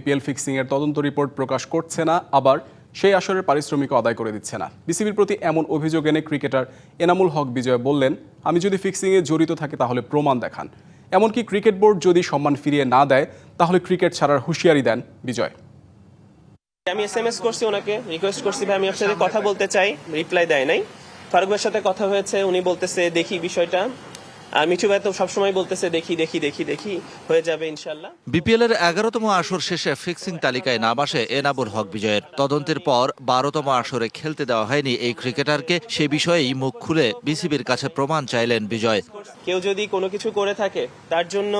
BPL ফিক্সিংয়ের তদন্ত report প্রকাশ করছে না, আবার সেই আসরের পারিশ্রমিকও আদায় করে দিচ্ছে না। বিসিবির প্রতি এমন অভিযোগ এনে ক্রিকেটার এনামুল হক বিজয় বললেন, আমি যদি ফিক্সিংয়ে জড়িত থাকি তাহলে প্রমাণ দেখান। এমনকি ক্রিকেট বোর্ড যদি সম্মান ফিরিয়ে না দেয় তাহলে ক্রিকেট ছাড়ার হুঁশিয়ারি দেন বিজয়। আমি এসএমএস করছি, ওনাকে রিকোয়েস্ট করছি ভাই আমি আপনার সাথে কথা বলতে চাই, রিপ্লাই দেয় নাই। ফারুক ভাইয়ের সাথে কথা হয়েছে, উনি বলতেছে দেখি বিষয়টা। আর মিঠু ভাই তো সবসময় বলতেছে দেখি দেখি দেখি দেখি, হয়ে যাবে ইনশাল্লাহ। বিপিএল এর 11তম আসর শেষে ফিক্সিং তালিকায় নাম আসে এনামুল হক বিজয়ের। তদন্তের পর 12তম আসরে খেলতে দেওয়া হয়নি এই ক্রিকেটারকে। সে বিষয়েই মুখ খুলে বিসিবির কাছে প্রমাণ চাইলেন বিজয়। কেউ যদি কোনো কিছু করে থাকে তার জন্য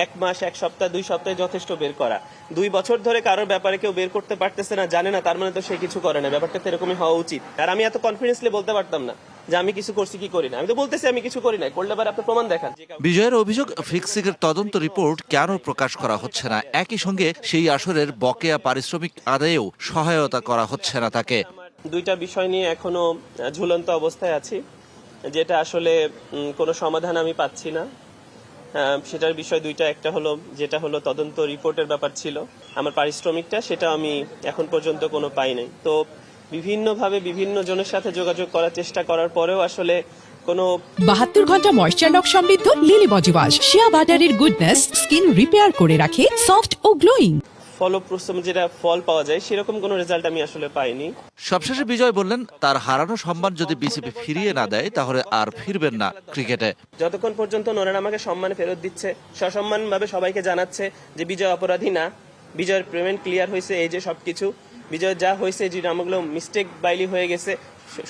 1 মাস 1 সপ্তাহ 2 সপ্তাহে যথেষ্ট বের করা। 2 বছর ধরে কারোর ব্যাপারে কেউ বের করতে পারতেছে না, জানে না, তার মানে তো সে কিছু করে না। ব্যাপারটা তো এরকমই হওয়া উচিত। আর আমি এত কনফিডেন্সলি বলতে পারতাম না যে আমি কিছু করছি কি করি না। আমি তো বলতেছি আমি কিছু করি না, করলে এবার আপনি প্রমাণ দেখান। বিজয়ের অভিযোগ, ফিক্সিং এর তদন্ত রিপোর্ট কেন প্রকাশ করা হচ্ছে না, একই সঙ্গে সেই আসরের বকেয়া পারিশ্রমিক আদায়েও সহায়তা করা হচ্ছে না তাকে। দুইটা বিষয় নিয়ে এখনো ঝুলন্ত অবস্থায় আছি, যেটা আসলে কোনো সমাধান আমি পাচ্ছি না। সেটার বিষয় দুইটা, একটা হলো যেটা হলো তদন্ত রিপোর্টের ব্যাপার ছিল, আমার পারিশ্রমিকটা সেটা আমি এখন পর্যন্ত কোনো পাই নাই। তো বিভিন্নভাবে বিভিন্ন জনের সাথে যোগাযোগ করার চেষ্টা করার পরেও আসলে কোনো 72 ঘন্টা ময়েশ্চার লক সমৃদ্ধ লিলি বডি ওয়াশ শিয়া বাটারের গুডনেস স্কিন রিপেয়ার করে রাখে সফট ও গ্লোয়িং। ফলপ্রসূ যেটা ফল পাওয়া যায় সেরকম কোনো রেজাল্ট আমি আসলে পাইনি। সবশেষে বিজয় বললেন, তার হারানো সম্মান যদি বিসিবি ফিরিয়ে না দেয় তাহলে আর ফিরবেন না ক্রিকেটে। যতক্ষণ পর্যন্ত ওনারা আমাকে সম্মান ফেরত দিচ্ছে, সসম্মানভাবে সবাইকে জানাচ্ছে যে বিজয় অপরাধী না, বিজয়ের পেমেন্ট ক্লিয়ার হয়েছে, এই যে সবকিছু বিজয় যা হয়েছে, যে নামগুলো মিস্টেক বাইলি হয়ে গেছে,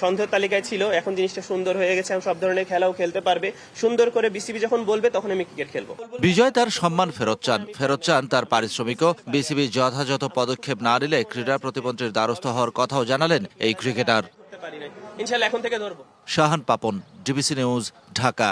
সন্দেহ তালিকায় ছিল, এখন জিনিসটা সুন্দর হয়ে গেছে, সব ধরনের খেলাও খেলতে পারবে সুন্দর করে। বিসিবি যখন বলবে তখন আমি ক্রিকেট খেলবো। বিজয় তার সম্মান ফেরত চান তার পারিশ্রমিকও। বিসিবি যথাযথ পদক্ষেপ না নিলে ক্রীড়া প্রতিমন্ত্রীর দ্বারস্থ হওয়ার কথাও জানালেন এই ক্রিকেটার। ইনশাল্লাহ এখন থেকে ধরবো। Shahan Papon, DBC news, Dhaka.